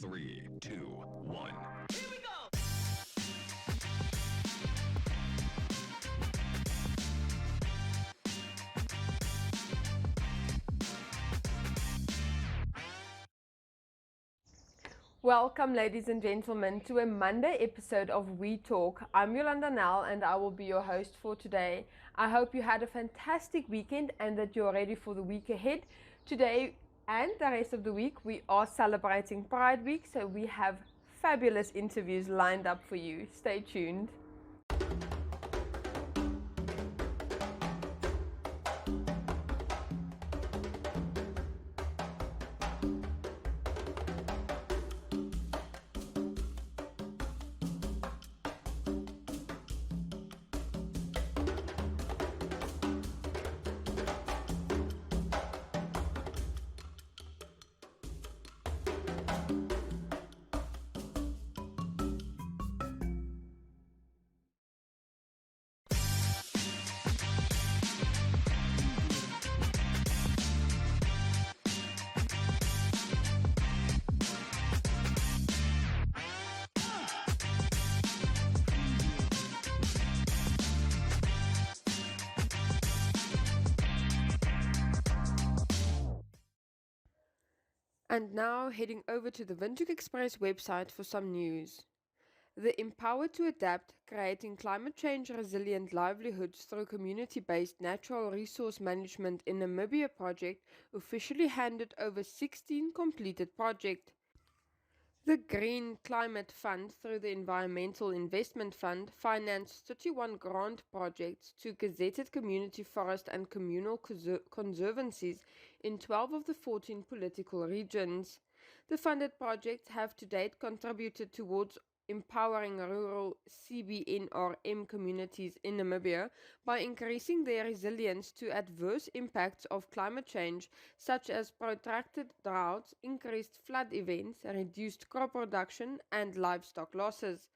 3, 2, 1. Here we go! Welcome, ladies and gentlemen, to a Monday episode of We Talk. I'm Yolanda Nell and I will be your host for today. I hope you had a fantastic weekend and that you're ready for the week ahead. Today and the rest of the week, we are celebrating Pride Week, so we have fabulous interviews lined up for you. Stay tuned. And now heading over to the Windhoek Express website for some news. The Empowered to Adapt, Creating Climate Change Resilient Livelihoods Through Community-Based Natural Resource Management in Namibia project officially handed over 16 completed projects. The Green Climate Fund, through the Environmental Investment Fund, financed 31 grant projects to gazetted community forest and communal conservancies in 12 of the 14 political regions. The funded projects have to date contributed towards empowering rural CBNRM communities in Namibia by increasing their resilience to adverse impacts of climate change, such as protracted droughts, increased flood events, reduced crop production, and livestock losses.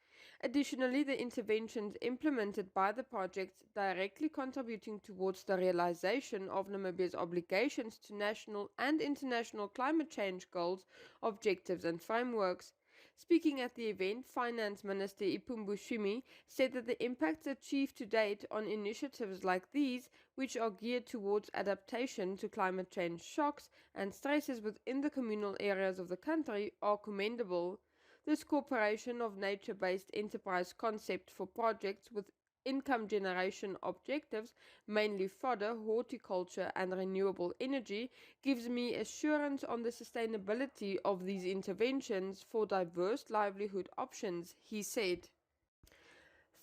Additionally, the interventions implemented by the projects directly contributing towards the realization of Namibia's obligations to national and international climate change goals, objectives, and frameworks. Speaking at the event, Finance Minister Ipumbu Shimi said that the impacts achieved to date on initiatives like these, which are geared towards adaptation to climate change shocks and stresses within the communal areas of the country, are commendable. This corporation of nature-based enterprise concept for projects with income generation objectives, mainly fodder, horticulture, and renewable energy, gives me assurance on the sustainability of these interventions for diverse livelihood options, he said.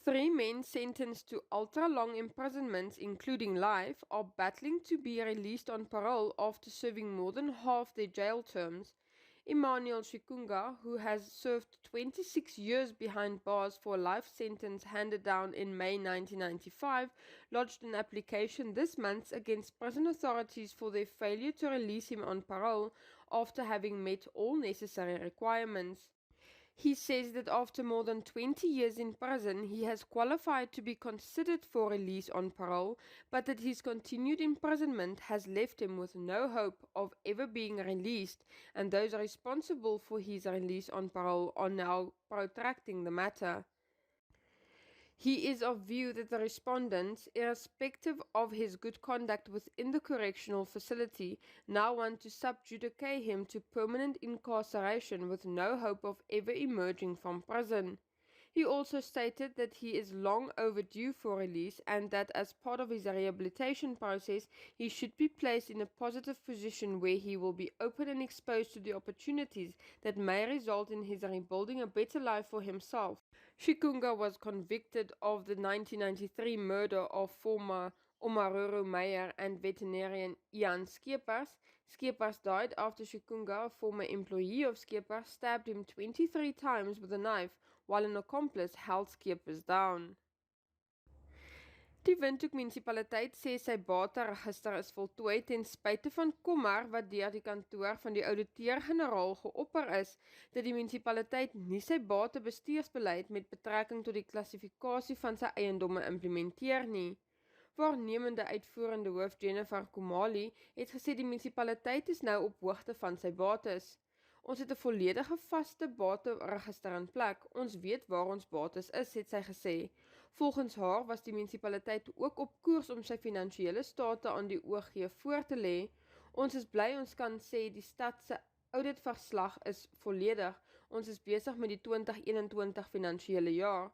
3 men sentenced to ultra-long imprisonments, including life, are battling to be released on parole after serving more than half their jail terms. Emmanuel Shikunga, who has served 26 years behind bars for a life sentence handed down in May 1995, lodged an application this month against prison authorities for their failure to release him on parole after having met all necessary requirements. He says that after more than 20 years in prison, he has qualified to be considered for release on parole, but that his continued imprisonment has left him with no hope of ever being released, and those responsible for his release on parole are now protracting the matter. He is of view that the respondents, irrespective of his good conduct within the correctional facility, now want to subjudicate him to permanent incarceration with no hope of ever emerging from prison. He also stated that he is long overdue for release and that as part of his rehabilitation process, he should be placed in a positive position where he will be open and exposed to the opportunities that may result in his rebuilding a better life for himself. Shikunga was convicted of the 1993 murder of former Omaruru mayor and veterinarian Ian Skeepers. Skeepers died after Shikunga, a former employee of Skeepers, stabbed him 23 times with a knife, while an accomplice held Skeepers down. Die Windhoek munisipaliteit sê sy bateregister is voltooi ten spyte van kommer wat deur die kantoor van die ouditeur-generaal geopper is dat die munisipaliteit nie sy batebestuursbeleid met betrekking tot die klassifikasie van sy eiendomme implementeer nie. Waarnemende uitvoerende hoof Jennifer Komali het gesê die munisipaliteit is nou op hoogte van sy bates. Ons het 'n volledige vaste bateregister in plek. Ons weet waar ons bates is, het sy gesê. Volgens haar was die munisipaliteit ook op koers om sy finansiële state aan die OG voor te lê. Ons is bly ons kan sê die stad se auditverslag is volledig. Ons is besig met die 2021 finansiële jaar.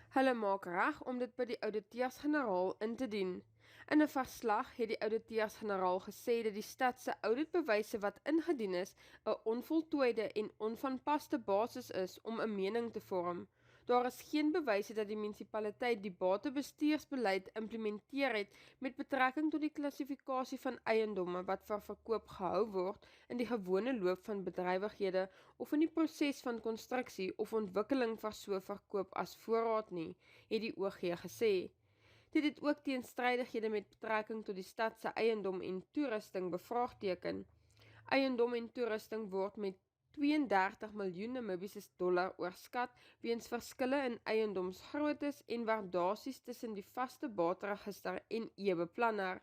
Hulle maak reg om dit by die ouditeurs-generaal in te dien. In 'n verslag het die ouditeurs-generaal gesê dat die stad se auditbewyse wat ingedien is, 'n onvoltooide en onvanpaste basis is om 'n mening te vorm. Daar is geen bewyse dat die munisipaliteit die batebestuursbeleid implementeer het met betrekking tot die klassifikasie van eiendomme wat vir verkoop gehou word in die gewone loop van bedrywighede of in die proses van konstruksie of ontwikkeling vir so verkoop as voorraad nie, het die OG gesê. Dit het ook teenstrydighede met betrekking tot die stad se eiendom en toerusting bevraagteken. Eiendom en toerusting word met 32 miljoen Namibiese dollar oorskat weens verskille in eiendomsgroottes en waardasies tussen die vaste bateregister en e-beplanner.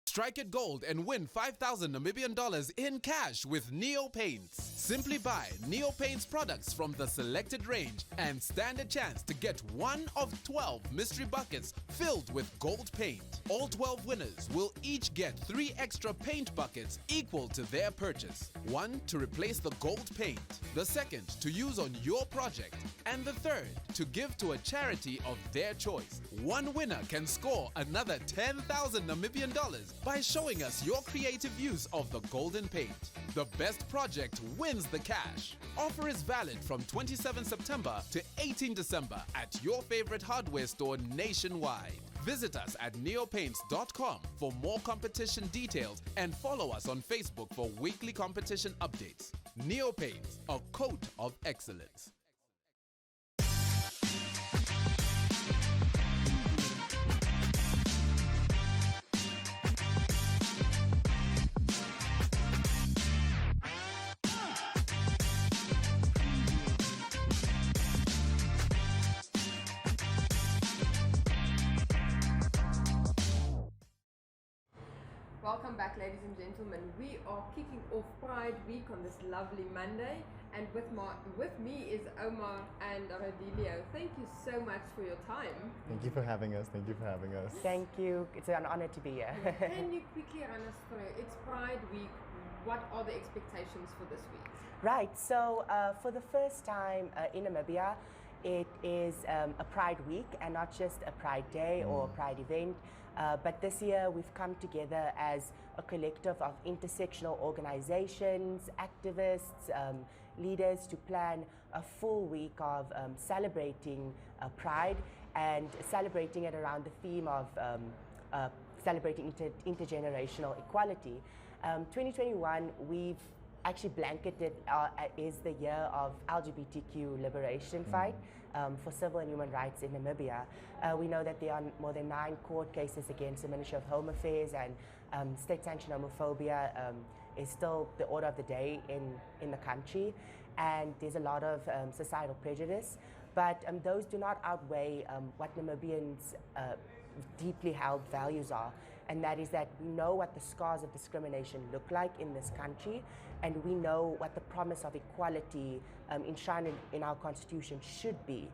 Strike it gold and win 5,000 Namibian dollars in cash with Neo Paints. Simply buy Neo Paints products from the selected range and stand a chance to get one of 12 mystery buckets filled with gold paint. All 12 winners will each get 3 extra paint buckets equal to their purchase. One to replace the gold paint, the second to use on your project, and the third to give to a charity of their choice. One winner can score another 10,000 Namibian dollars by showing us your creative use of the golden paint. The best project wins the cash. Offer is valid from 27 September to 18 December at your favorite hardware store nationwide. Visit us at neopaints.com for more competition details and follow us on Facebook for weekly competition updates. Neopaints, a coat of excellence. Welcome back, ladies and gentlemen. We are kicking off Pride Week on this lovely Monday, and with me is Omar and Rodilio. Thank you so much for your time. Thank you for having us. Thank you for having us. Thank you. It's an honor to be here. Can you quickly run us through? It's Pride Week. What are the expectations for this week? Right. So for the first time in Namibia, it is a Pride Week and not just a Pride Day or a Pride event. But this year we've come together as a collective of intersectional organizations, activists, leaders to plan a full week of celebrating Pride and celebrating it around the theme of celebrating intergenerational equality. 2021, we've actually blanketed is the year of LGBTQ liberation fight for civil and human rights in Namibia. We know that there are more than 9 court cases against the Ministry of Home Affairs, and state-sanctioned homophobia is still the order of the day in the country, and there's a lot of societal prejudice, but those do not outweigh what Namibians' deeply held values are, and that is that we know what the scars of discrimination look like in this country, and we know what the promise of equality enshrined in our constitution should be.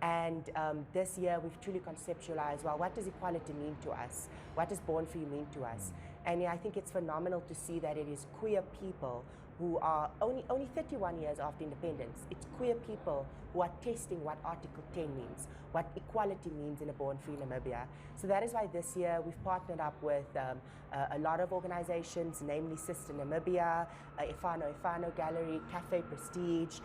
And this year we've truly conceptualized, well, what does equality mean to us? What does Born For You mean to us? And yeah, I think it's phenomenal to see that it is queer people who are only 31 years after independence. It's queer people who are testing what Article 10 means, what equality means in a Born Free Namibia. So that is why this year we've partnered up with a lot of organizations, namely Sister Namibia, Ifano Gallery, Cafe Prestige,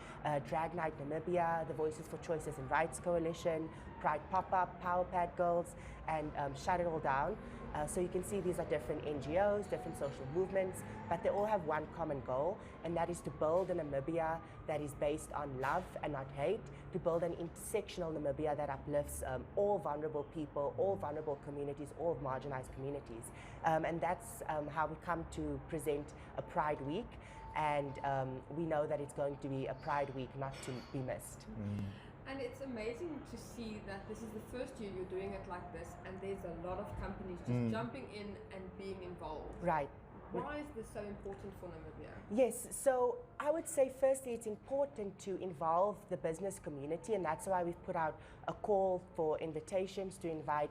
Drag Night Namibia, the Voices for Choices and Rights Coalition, Pride Pop-Up, Power Pad Girls, and Shut It All Down. So you can see these are different NGOs, different social movements, but they all have one common goal, and that is to build a Namibia that is based on love and not hate, to build an intersectional Namibia that uplifts all vulnerable people, all vulnerable communities, all marginalized communities. And that's how we come to present a Pride Week, and we know that it's going to be a Pride Week not to be missed. And it's amazing to see that this is the first year you're doing it like this, and there's a lot of companies just jumping in and being involved. Right. Why is this so important for Namibia? Yes, so I would say firstly it's important to involve the business community, and that's why we've put out a call for invitations to invite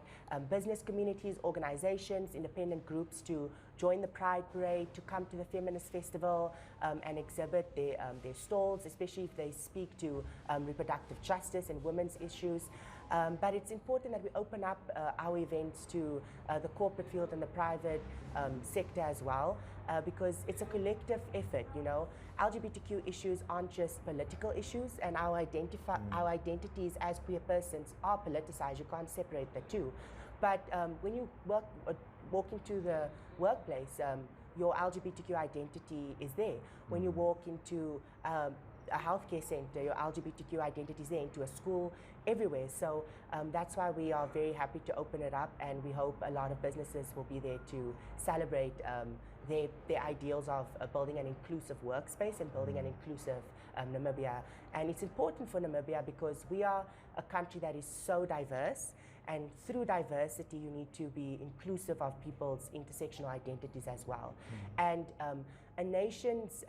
business communities, organizations, independent groups to join the Pride Parade, to come to the Feminist Festival and exhibit their stalls, especially if they speak to reproductive justice and women's issues. But it's important that we open up our events to the corporate field and the private sector as well, because it's a collective effort, you know. LGBTQ issues aren't just political issues, and our identities as queer persons are politicized. You can't separate the two. But when you walk into the workplace, your LGBTQ identity is there. When you walk into a healthcare center, your LGBTQ identity is there, into a school, everywhere. So that's why we are very happy to open it up, and we hope a lot of businesses will be there to celebrate their ideals of building an inclusive workspace and building an inclusive Namibia. And it's important for Namibia because we are a country that is so diverse, and through diversity you need to be inclusive of people's intersectional identities as well. And a nation's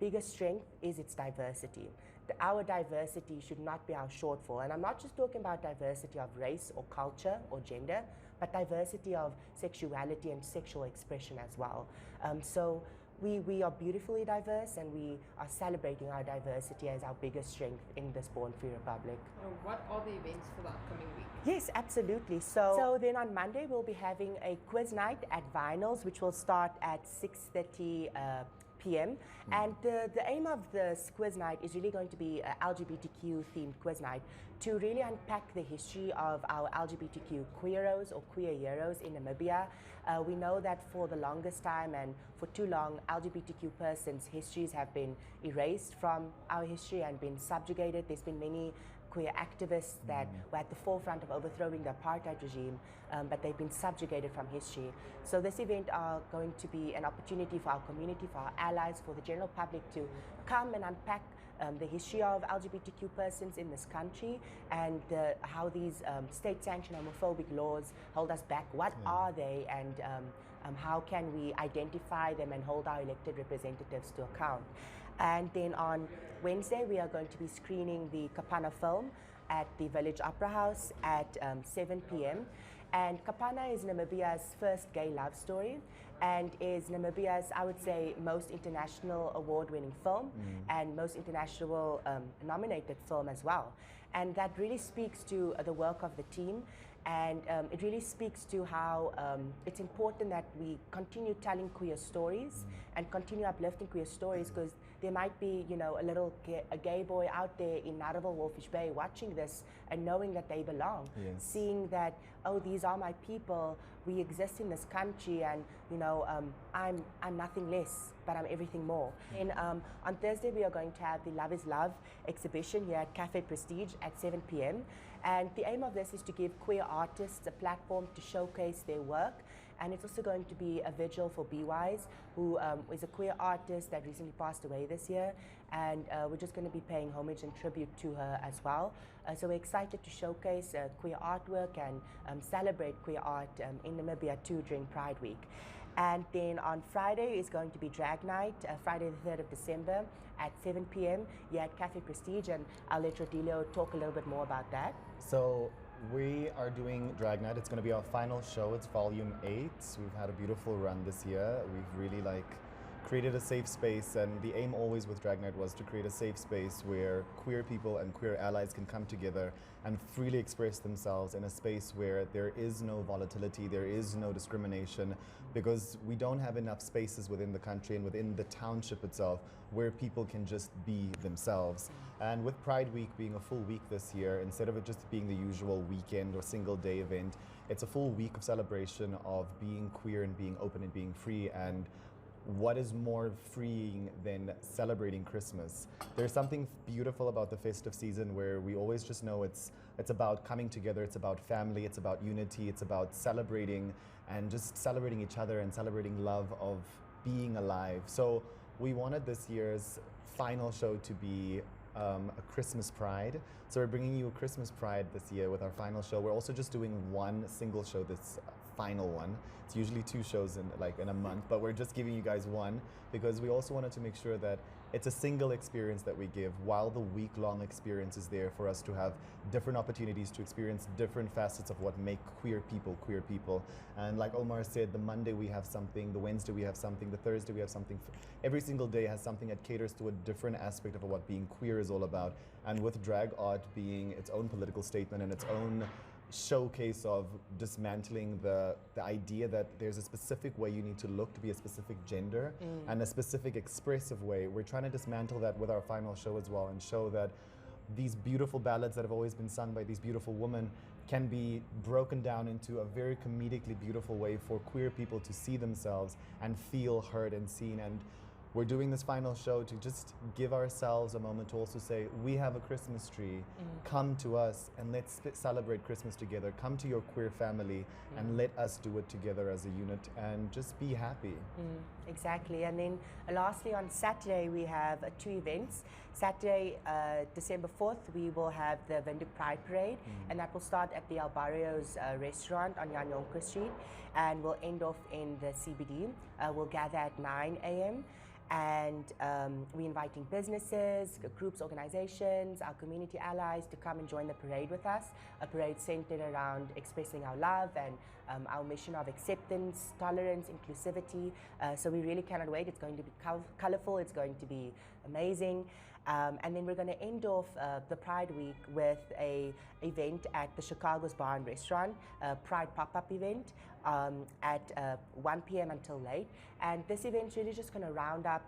biggest strength is its diversity. Our diversity should not be our shortfall. And I'm not just talking about diversity of race or culture or gender, but diversity of sexuality and sexual expression as well. So we are beautifully diverse, and we are celebrating our diversity as our biggest strength in this Born Free Republic. What are the events for the upcoming week? Yes, absolutely. So then on Monday we'll be having a quiz night at Vinyls, which will start at 6:30 p.m. And the aim of this quiz night is really going to be an LGBTQ themed quiz night to really unpack the history of our LGBTQ queeros or queer heroes in Namibia. We know that for the longest time and for too long, LGBTQ persons' histories have been erased from our history and been subjugated. There's been many queer activists that were at the forefront of overthrowing the apartheid regime, but they've been subjugated from history. So this event are going to be an opportunity for our community, for our allies, for the general public to come and unpack the history of LGBTQ persons in this country, and how these state-sanctioned homophobic laws hold us back. What are they, and how can we identify them and hold our elected representatives to account? And then on Wednesday, we are going to be screening the Kapana film at the Village Opera House at 7 p.m. And Kapana is Namibia's first gay love story, and is Namibia's, I would say, most international award-winning film and most international nominated film as well. And that really speaks to the work of the team, and it really speaks to how it's important that we continue telling queer stories and continue uplifting queer stories, because there might be, you know, a gay boy out there in Narwhal, Wolfish Bay watching this and knowing that they belong, seeing that, oh, these are my people, we exist in this country, and you know, I'm nothing less, but I'm everything more. And on Thursday we are going to have the Love is Love exhibition here at Cafe Prestige at 7 p.m. And the aim of this is to give queer artists a platform to showcase their work. And it's also going to be a vigil for B-Wise, who is a queer artist that recently passed away this year. And we're just going to be paying homage and tribute to her as well. So we're excited to showcase queer artwork and celebrate queer art in Namibia too during Pride Week. And then on Friday is going to be Drag Night, Friday the 3rd of December at 7 p.m. here at Cafe Prestige, and I'll let Rodilio talk a little bit more about that. So we are doing Drag Night. It's going to be our final show. It's volume 8. We've had a beautiful run this year. We've really created a safe space, and the aim always with Drag Night was to create a safe space where queer people and queer allies can come together and freely express themselves in a space where there is no volatility, there is no discrimination, because we don't have enough spaces within the country and within the township itself where people can just be themselves. And with Pride Week being a full week this year, instead of it just being the usual weekend or single day event, it's a full week of celebration of being queer and being open and being free. And what is more freeing than celebrating Christmas? There's something beautiful about the festive season where we always just know it's about coming together, it's about family, it's about unity, it's about celebrating and just celebrating each other and celebrating love of being alive. So we wanted this year's final show to be a Christmas Pride. So we're bringing you a Christmas Pride this year with our final show. We're also just doing one single show this final one. It's usually 2 shows in a month, but we're just giving you guys one because we also wanted to make sure that it's a single experience that we give, while the week-long experience is there for us to have different opportunities to experience different facets of what make queer people. And like Omar said, the Monday we have something, the Wednesday we have something, the Thursday we have something. Every single day has something that caters to a different aspect of what being queer is all about. And with drag art being its own political statement and its own showcase of dismantling the idea that there's a specific way you need to look to be a specific gender and a specific expressive way. We're trying to dismantle that with our final show as well, and show that these beautiful ballads that have always been sung by these beautiful women can be broken down into a very comedically beautiful way for queer people to see themselves and feel heard and seen. And we're doing this final show to just give ourselves a moment to also say, we have a Christmas tree, come to us and let's celebrate Christmas together. Come to your queer family and let us do it together as a unit and just be happy. Exactly. And then lastly, on Saturday, we have two events. Saturday, December 4th, we will have the Windhoek Pride Parade, and that will start at the El Barrios restaurant on Jan Jonker Street, and we'll end off in the CBD. We'll gather at 9 a.m. And we're inviting businesses, groups, organizations, our community allies to come and join the parade with us. A parade centered around expressing our love and our mission of acceptance, tolerance, inclusivity. So we really cannot wait. It's going to be colorful. It's going to be amazing. And then we're going to end off the Pride Week with an event at the Chicago's Bar and Restaurant, a Pride pop-up event at 1 p.m. until late. And this event's really just going to round up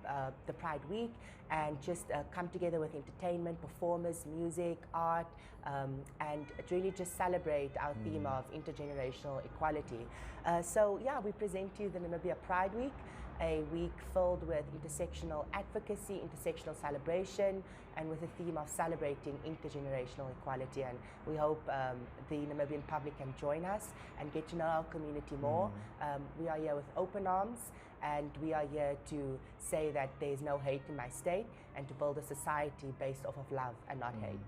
the Pride Week and just come together with entertainment, performers, music, art, and really just celebrate our theme of intergenerational equality. So yeah, we present to you the Namibia Pride Week, a week filled with intersectional advocacy, intersectional celebration, and with a theme of celebrating intergenerational equality. And we hope the Namibian public can join us and get to know our community more. We are here with open arms, and we are here to say that there's no hate in my state, and to build a society based off of love and not hate.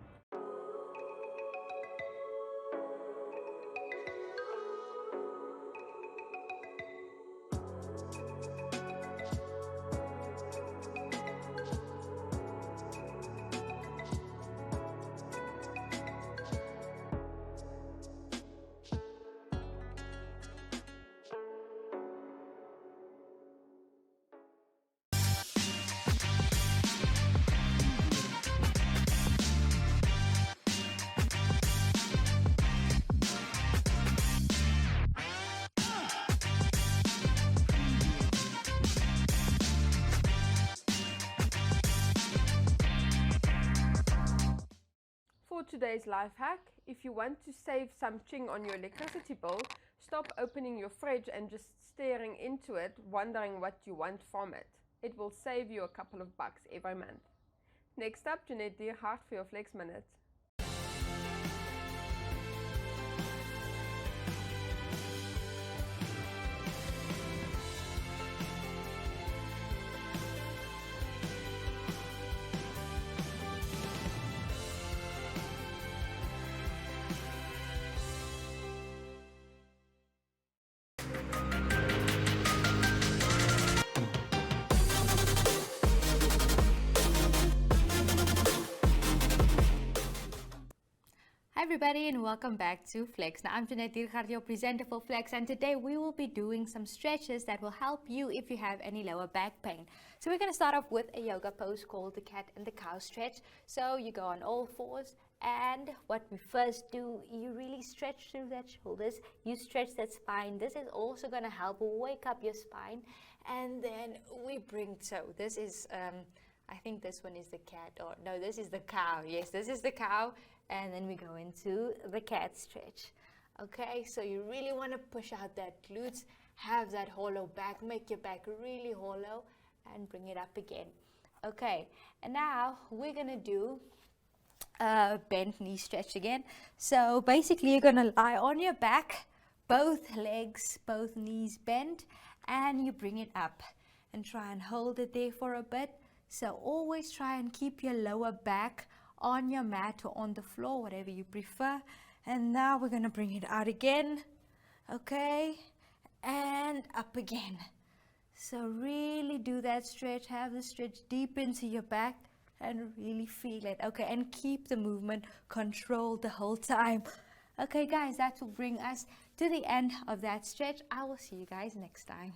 For today's life hack, if you want to save some ching on your electricity bill, stop opening your fridge and just staring into it, wondering what you want from it. It will save you a couple of bucks every month. Next up, Jeanette Diergaard for your Flex Minute. Hi everybody and welcome back to Flex. Now I'm Jeanette Diergaard, your presenter for Flex, and today we will be doing some stretches that will help you if you have any lower back pain. So we're going to start off with a yoga pose called the cat and the cow stretch. So you go on all fours, and what we first do, you really stretch through that shoulders, you stretch that spine. This is also going to help wake up your spine, and then we bring, so this is I think this one is the cat, or no, this is the cow. Yes, this is the cow. And then we go into the cat stretch. Okay, so you really want to push out that glutes, have that hollow back, make your back really hollow, and bring it up again. Okay, and now we're gonna do a bent knee stretch again. So basically you're gonna lie on your back, both legs, both knees bent, and you bring it up and try and hold it there for a bit. So always try and keep your lower back on your mat or on the floor, whatever you prefer. And now we're going to bring it out again. Okay, and up again. So really do that stretch, have the stretch deep into your back and really feel it. Okay, and keep the movement controlled the whole time. Okay guys, that will bring us to the end of that stretch. I will see you guys next time.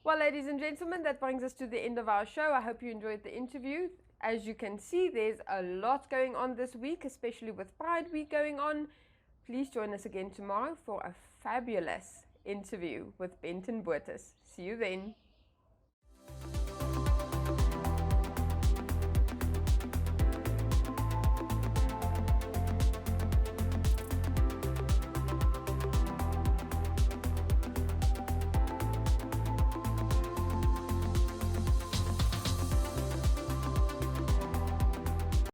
Well, ladies and gentlemen, that brings us to the end of our show. I hope you enjoyed the interview. As you can see, there's a lot going on this week, especially with Pride Week going on. Please join us again tomorrow for a fabulous interview with Benton Boertes. See you then.